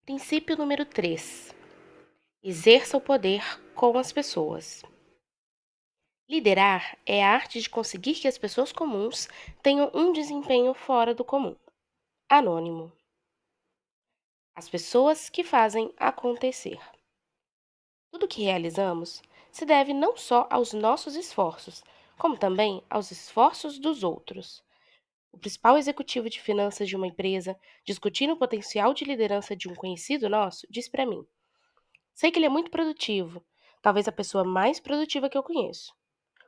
Princípio número 3: exerça o poder com as pessoas. Liderar é a arte de conseguir que as pessoas comuns tenham um desempenho fora do comum. Anônimo. As pessoas que fazem acontecer. Tudo que realizamos se deve não só aos nossos esforços, como também aos esforços dos outros. O principal executivo de finanças de uma empresa, discutindo o potencial de liderança de um conhecido nosso, disse para mim: sei que ele é muito produtivo, talvez a pessoa mais produtiva que eu conheço.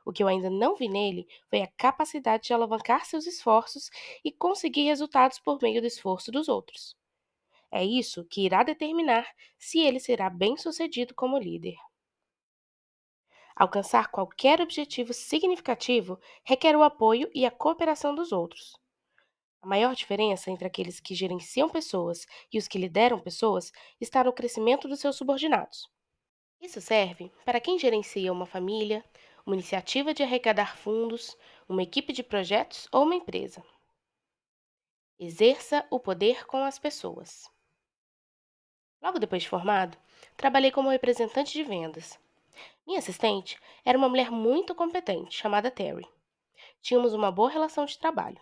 O que eu ainda não vi nele foi a capacidade de alavancar seus esforços e conseguir resultados por meio do esforço dos outros. É isso que irá determinar se ele será bem-sucedido como líder. Alcançar qualquer objetivo significativo requer o apoio e a cooperação dos outros. A maior diferença entre aqueles que gerenciam pessoas e os que lideram pessoas está no crescimento dos seus subordinados. Isso serve para quem gerencia uma família, uma iniciativa de arrecadar fundos, uma equipe de projetos ou uma empresa. Exerça o poder com as pessoas. Logo depois de formado, trabalhei como representante de vendas. Minha assistente era uma mulher muito competente, chamada Terry. Tínhamos uma boa relação de trabalho.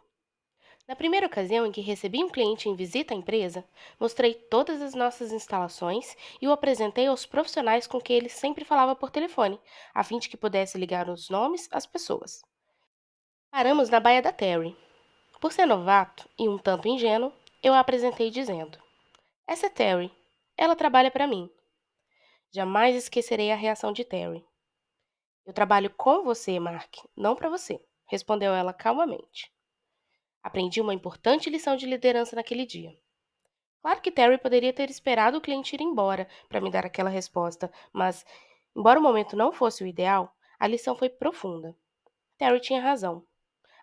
Na primeira ocasião em que recebi um cliente em visita à empresa, mostrei todas as nossas instalações e o apresentei aos profissionais com quem ele sempre falava por telefone, a fim de que pudesse ligar os nomes às pessoas. Paramos na Baía da Terry. Por ser novato e um tanto ingênuo, eu a apresentei dizendo: essa é Terry. Ela trabalha para mim. Jamais esquecerei a reação de Terry. Eu trabalho com você, Mark, não para você, respondeu ela calmamente. Aprendi uma importante lição de liderança naquele dia. Claro que Terry poderia ter esperado o cliente ir embora para me dar aquela resposta, mas, embora o momento não fosse o ideal, a lição foi profunda. Terry tinha razão.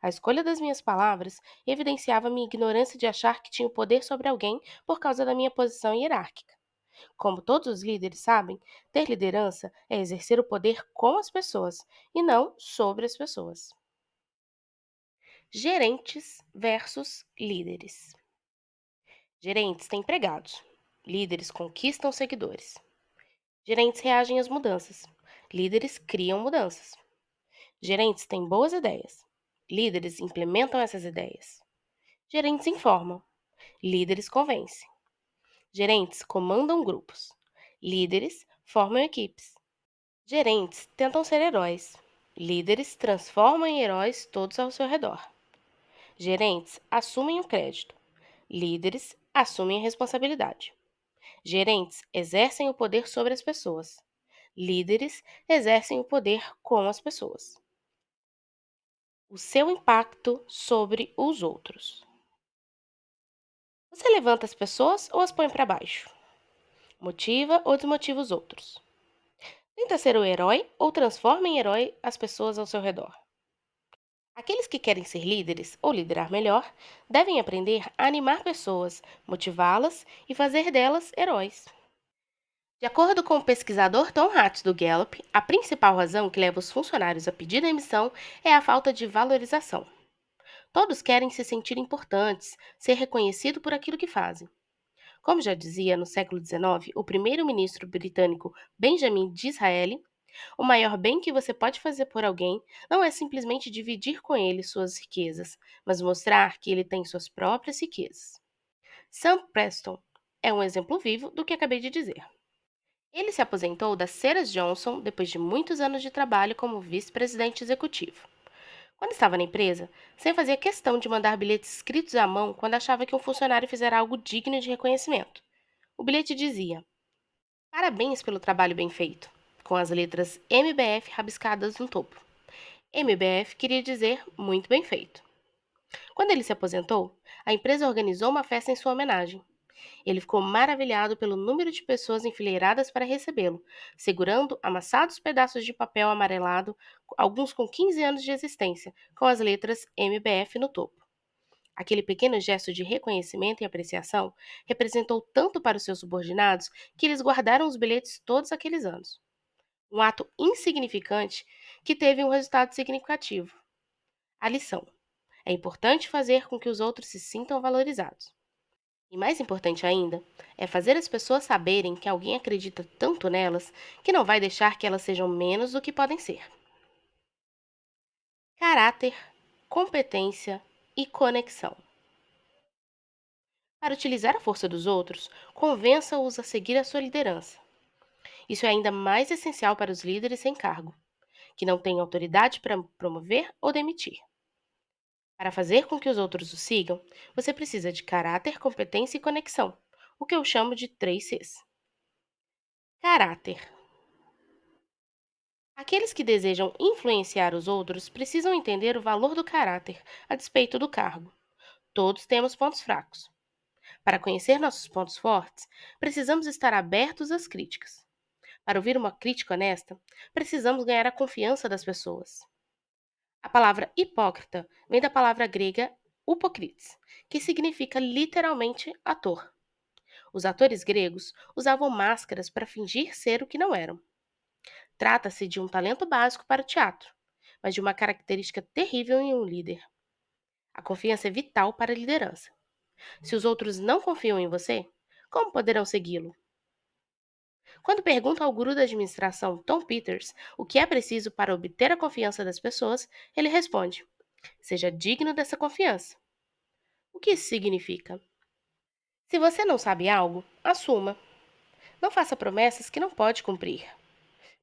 A escolha das minhas palavras evidenciava minha ignorância de achar que tinha o poder sobre alguém por causa da minha posição hierárquica. Como todos os líderes sabem, ter liderança é exercer o poder com as pessoas e não sobre as pessoas. Gerentes versus líderes. Gerentes têm empregados. Líderes conquistam seguidores. Gerentes reagem às mudanças. Líderes criam mudanças. Gerentes têm boas ideias. Líderes implementam essas ideias. Gerentes informam. Líderes convencem. Gerentes comandam grupos. Líderes formam equipes. Gerentes tentam ser heróis. Líderes transformam em heróis todos ao seu redor. Gerentes assumem o crédito. Líderes assumem a responsabilidade. Gerentes exercem o poder sobre as pessoas. Líderes exercem o poder com as pessoas. O seu impacto sobre os outros. Você levanta as pessoas ou as põe para baixo? Motiva ou desmotiva os outros? Tenta ser o herói ou transforma em herói as pessoas ao seu redor? Aqueles que querem ser líderes ou liderar melhor devem aprender a animar pessoas, motivá-las e fazer delas heróis. De acordo com o pesquisador Tom Hatch do Gallup, a principal razão que leva os funcionários a pedir demissão é a falta de valorização. Todos querem se sentir importantes, ser reconhecido por aquilo que fazem. Como já dizia no século XIX o primeiro-ministro britânico Benjamin Disraeli, o maior bem que você pode fazer por alguém não é simplesmente dividir com ele suas riquezas, mas mostrar que ele tem suas próprias riquezas. Sam Preston é um exemplo vivo do que acabei de dizer. Ele se aposentou da Ceres Johnson depois de muitos anos de trabalho como vice-presidente executivo. Quando estava na empresa, Sam fazia questão de mandar bilhetes escritos à mão quando achava que um funcionário fizera algo digno de reconhecimento. O bilhete dizia: parabéns pelo trabalho bem feito, com as letras MBF rabiscadas no topo. MBF queria dizer muito bem feito. Quando ele se aposentou, a empresa organizou uma festa em sua homenagem. Ele ficou maravilhado pelo número de pessoas enfileiradas para recebê-lo, segurando amassados pedaços de papel amarelado, alguns com 15 anos de existência, com as letras MBF no topo. Aquele pequeno gesto de reconhecimento e apreciação representou tanto para os seus subordinados que eles guardaram os bilhetes todos aqueles anos. Um ato insignificante que teve um resultado significativo. A lição: é importante fazer com que os outros se sintam valorizados. E mais importante ainda, é fazer as pessoas saberem que alguém acredita tanto nelas que não vai deixar que elas sejam menos do que podem ser. Caráter, competência e conexão. Para utilizar a força dos outros, convença-os a seguir a sua liderança. Isso é ainda mais essencial para os líderes sem cargo, que não têm autoridade para promover ou demitir. Para fazer com que os outros o sigam, você precisa de caráter, competência e conexão, o que eu chamo de 3 Cs. Caráter. Aqueles que desejam influenciar os outros precisam entender o valor do caráter, a despeito do cargo. Todos temos pontos fracos. Para conhecer nossos pontos fortes, precisamos estar abertos às críticas. Para ouvir uma crítica honesta, precisamos ganhar a confiança das pessoas. A palavra hipócrita vem da palavra grega upokrites, que significa literalmente ator. Os atores gregos usavam máscaras para fingir ser o que não eram. Trata-se de um talento básico para o teatro, mas de uma característica terrível em um líder. A confiança é vital para a liderança. Se os outros não confiam em você, como poderão segui-lo? Quando pergunto ao guru da administração, Tom Peters, o que é preciso para obter a confiança das pessoas, ele responde: seja digno dessa confiança. O que isso significa? Se você não sabe algo, assuma. Não faça promessas que não pode cumprir.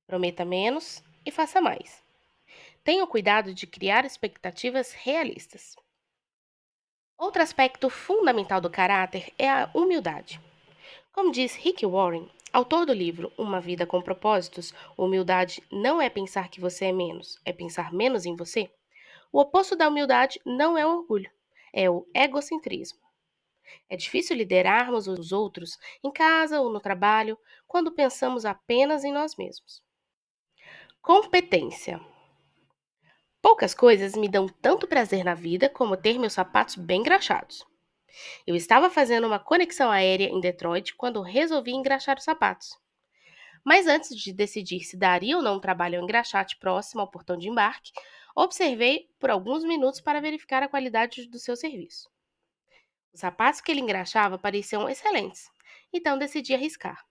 Prometa menos e faça mais. Tenha o cuidado de criar expectativas realistas. Outro aspecto fundamental do caráter é a humildade. Como diz Rick Warren, autor do livro Uma Vida com Propósitos, humildade não é pensar que você é menos, é pensar menos em você. O oposto da humildade não é o orgulho, é o egocentrismo. É difícil liderarmos os outros em casa ou no trabalho quando pensamos apenas em nós mesmos. Competência. Poucas coisas me dão tanto prazer na vida como ter meus sapatos bem engraxados. Eu estava fazendo uma conexão aérea em Detroit quando resolvi engraxar os sapatos. Mas antes de decidir se daria ou não um trabalho ao engraxate próximo ao portão de embarque, observei por alguns minutos para verificar a qualidade do seu serviço. Os sapatos que ele engraxava pareciam excelentes, então decidi arriscar.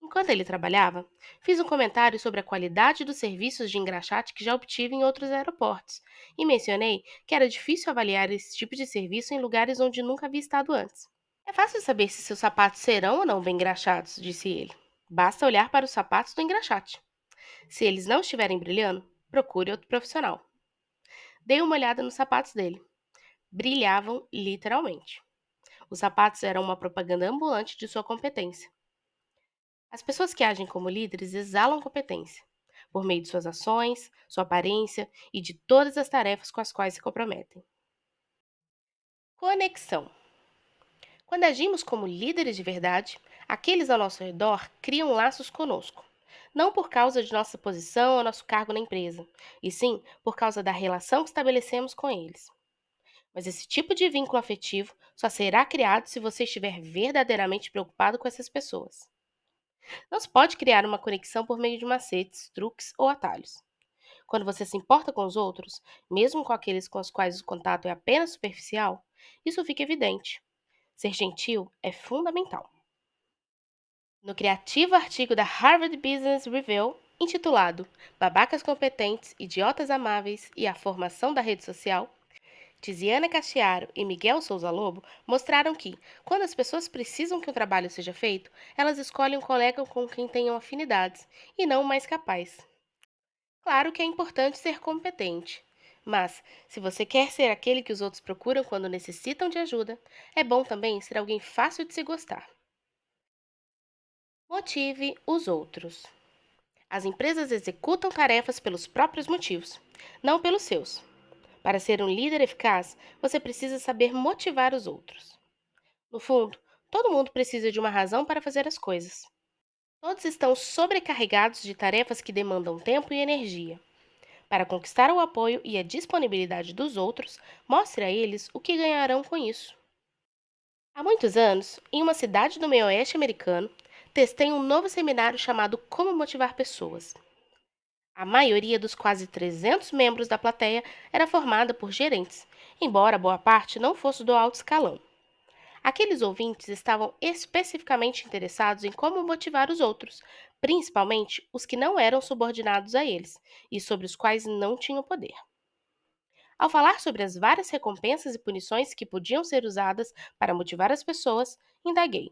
Enquanto ele trabalhava, fiz um comentário sobre a qualidade dos serviços de engraxate que já obtive em outros aeroportos e mencionei que era difícil avaliar esse tipo de serviço em lugares onde nunca havia estado antes. É fácil saber se seus sapatos serão ou não bem engraxados, disse ele. Basta olhar para os sapatos do engraxate. Se eles não estiverem brilhando, procure outro profissional. Dei uma olhada nos sapatos dele. Brilhavam literalmente. Os sapatos eram uma propaganda ambulante de sua competência. As pessoas que agem como líderes exalam competência, por meio de suas ações, sua aparência e de todas as tarefas com as quais se comprometem. Conexão. Quando agimos como líderes de verdade, aqueles ao nosso redor criam laços conosco. Não por causa de nossa posição ou nosso cargo na empresa, e sim por causa da relação que estabelecemos com eles. Mas esse tipo de vínculo afetivo só será criado se você estiver verdadeiramente preocupado com essas pessoas. Não se pode criar uma conexão por meio de macetes, truques ou atalhos. Quando você se importa com os outros, mesmo com aqueles com os quais o contato é apenas superficial, isso fica evidente. Ser gentil é fundamental. No criativo artigo da Harvard Business Review, intitulado Babacas Competentes, Idiotas Amáveis e a Formação da Rede Social, Tiziana Castiaro e Miguel Souza Lobo mostraram que, quando as pessoas precisam que um trabalho seja feito, elas escolhem um colega com quem tenham afinidades e não o mais capaz. Claro que é importante ser competente, mas se você quer ser aquele que os outros procuram quando necessitam de ajuda, é bom também ser alguém fácil de se gostar. Motive os outros. As empresas executam tarefas pelos próprios motivos, não pelos seus. Para ser um líder eficaz, você precisa saber motivar os outros. No fundo, todo mundo precisa de uma razão para fazer as coisas. Todos estão sobrecarregados de tarefas que demandam tempo e energia. Para conquistar o apoio e a disponibilidade dos outros, mostre a eles o que ganharão com isso. Há muitos anos, em uma cidade do meio-oeste americano, testei um novo seminário chamado Como Motivar Pessoas. A maioria dos quase 300 membros da plateia era formada por gerentes, embora boa parte não fosse do alto escalão. Aqueles ouvintes estavam especificamente interessados em como motivar os outros, principalmente os que não eram subordinados a eles e sobre os quais não tinham poder. Ao falar sobre as várias recompensas e punições que podiam ser usadas para motivar as pessoas, indaguei: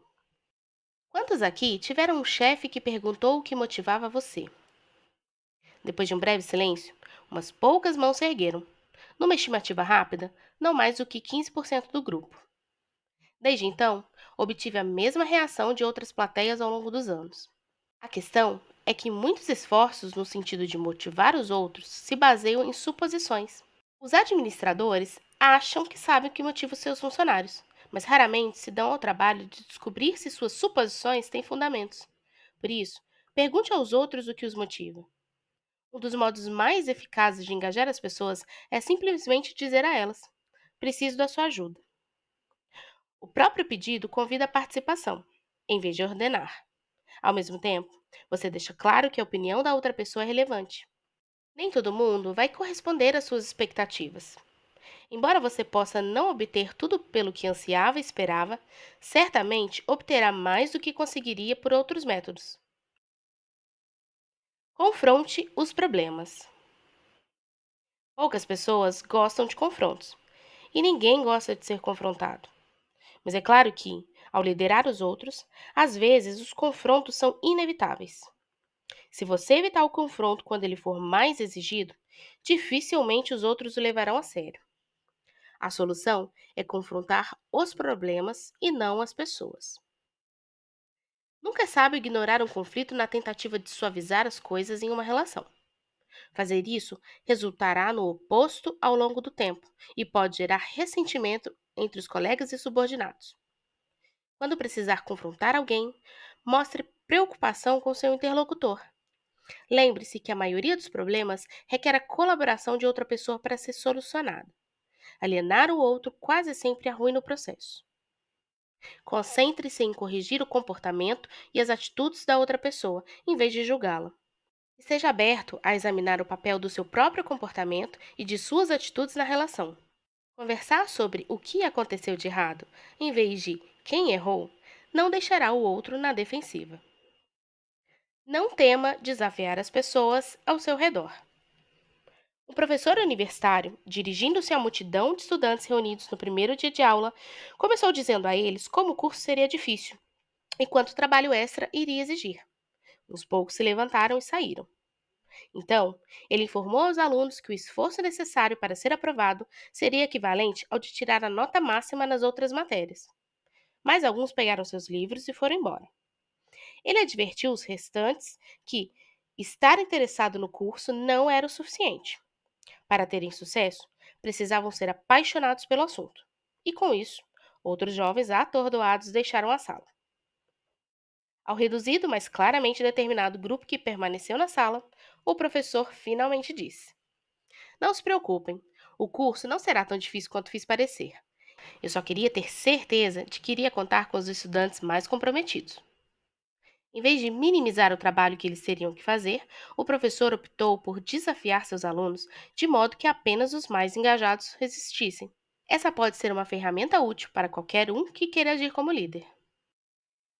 quantos aqui tiveram um chefe que perguntou o que motivava você? Depois de um breve silêncio, umas poucas mãos se ergueram. Numa estimativa rápida, não mais do que 15% do grupo. Desde então, obtive a mesma reação de outras plateias ao longo dos anos. A questão é que muitos esforços no sentido de motivar os outros se baseiam em suposições. Os administradores acham que sabem o que motiva os seus funcionários, mas raramente se dão ao trabalho de descobrir se suas suposições têm fundamentos. Por isso, pergunte aos outros o que os motiva. Um dos modos mais eficazes de engajar as pessoas é simplesmente dizer a elas: preciso da sua ajuda. O próprio pedido convida a participação, em vez de ordenar. Ao mesmo tempo, você deixa claro que a opinião da outra pessoa é relevante. Nem todo mundo vai corresponder às suas expectativas. Embora você possa não obter tudo pelo que ansiava e esperava, certamente obterá mais do que conseguiria por outros métodos. Confronte os problemas. Poucas pessoas gostam de confrontos, e ninguém gosta de ser confrontado. Mas é claro que, ao liderar os outros, às vezes os confrontos são inevitáveis. Se você evitar o confronto quando ele for mais exigido, dificilmente os outros o levarão a sério. A solução é confrontar os problemas e não as pessoas. Nunca é sábio ignorar um conflito na tentativa de suavizar as coisas em uma relação. Fazer isso resultará no oposto ao longo do tempo e pode gerar ressentimento entre os colegas e subordinados. Quando precisar confrontar alguém, mostre preocupação com seu interlocutor. Lembre-se que a maioria dos problemas requer a colaboração de outra pessoa para ser solucionada. Alienar o outro quase sempre arruina o processo. Concentre-se em corrigir o comportamento e as atitudes da outra pessoa, em vez de julgá-la. Esteja aberto a examinar o papel do seu próprio comportamento e de suas atitudes na relação. Conversar sobre o que aconteceu de errado, em vez de quem errou, não deixará o outro na defensiva. Não tema desafiar as pessoas ao seu redor. O professor universitário, dirigindo-se à multidão de estudantes reunidos no primeiro dia de aula, começou dizendo a eles como o curso seria difícil e quanto trabalho extra iria exigir. Uns poucos se levantaram e saíram. Então, ele informou aos alunos que o esforço necessário para ser aprovado seria equivalente ao de tirar a nota máxima nas outras matérias. Mas alguns pegaram seus livros e foram embora. Ele advertiu os restantes que estar interessado no curso não era o suficiente. Para terem sucesso, precisavam ser apaixonados pelo assunto. E com isso, outros jovens atordoados deixaram a sala. Ao reduzido, mas claramente determinado grupo que permaneceu na sala, o professor finalmente disse: não se preocupem, o curso não será tão difícil quanto fiz parecer. Eu só queria ter certeza de que iria contar com os estudantes mais comprometidos. Em vez de minimizar o trabalho que eles teriam que fazer, o professor optou por desafiar seus alunos de modo que apenas os mais engajados resistissem. Essa pode ser uma ferramenta útil para qualquer um que queira agir como líder.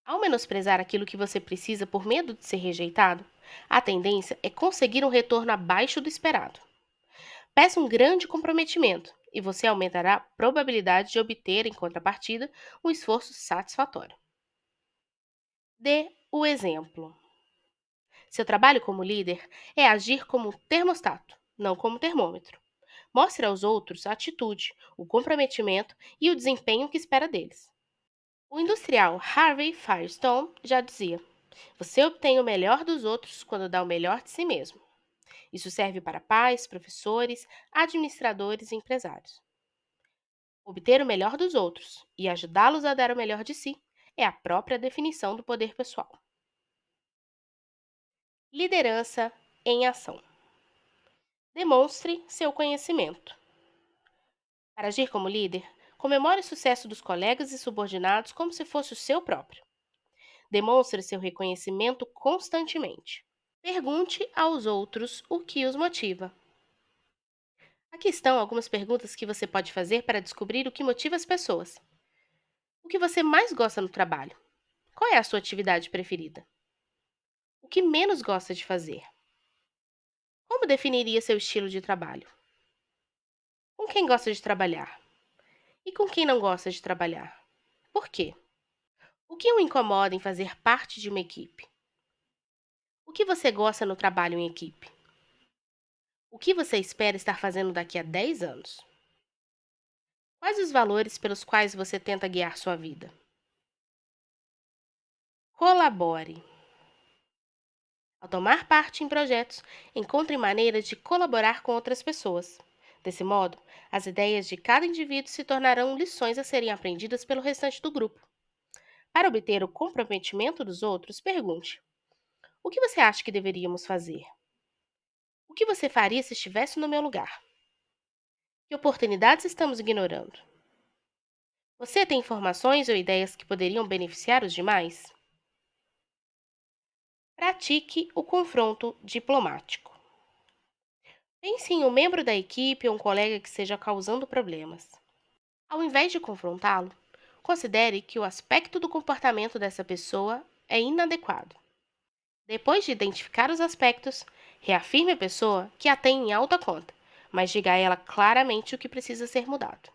Ao menosprezar aquilo que você precisa por medo de ser rejeitado, a tendência é conseguir um retorno abaixo do esperado. Peça um grande comprometimento e você aumentará a probabilidade de obter, em contrapartida, um esforço satisfatório. Dê o exemplo. Seu trabalho como líder é agir como termostato, não como termômetro. Mostre aos outros a atitude, o comprometimento e o desempenho que espera deles. O industrial Harvey Firestone já dizia: você obtém o melhor dos outros quando dá o melhor de si mesmo. Isso serve para pais, professores, administradores e empresários. Obter o melhor dos outros e ajudá-los a dar o melhor de si é a própria definição do poder pessoal. Liderança em ação. Demonstre seu conhecimento. Para agir como líder, comemore o sucesso dos colegas e subordinados como se fosse o seu próprio. Demonstre seu reconhecimento constantemente. Pergunte aos outros o que os motiva. Aqui estão algumas perguntas que você pode fazer para descobrir o que motiva as pessoas. O O que você mais gosta no trabalho? Qual é a sua atividade preferida? O que menos gosta de fazer? Como definiria seu estilo de trabalho? Com quem gosta de trabalhar? E com quem não gosta de trabalhar? Por quê? O que o incomoda em fazer parte de uma equipe? O que você gosta no trabalho em equipe? O que você espera estar fazendo daqui a 10 anos? Quais os valores pelos quais você tenta guiar sua vida? Colabore. Ao tomar parte em projetos, encontre maneiras de colaborar com outras pessoas. Desse modo, as ideias de cada indivíduo se tornarão lições a serem aprendidas pelo restante do grupo. Para obter o comprometimento dos outros, pergunte: o que você acha que deveríamos fazer? O que você faria se estivesse no meu lugar? Que oportunidades estamos ignorando? Você tem informações ou ideias que poderiam beneficiar os demais? Pratique o confronto diplomático. Pense em um membro da equipe ou um colega que esteja causando problemas. Ao invés de confrontá-lo, considere que o aspecto do comportamento dessa pessoa é inadequado. Depois de identificar os aspectos, reafirme a pessoa que a tem em alta conta, mas diga a ela claramente o que precisa ser mudado.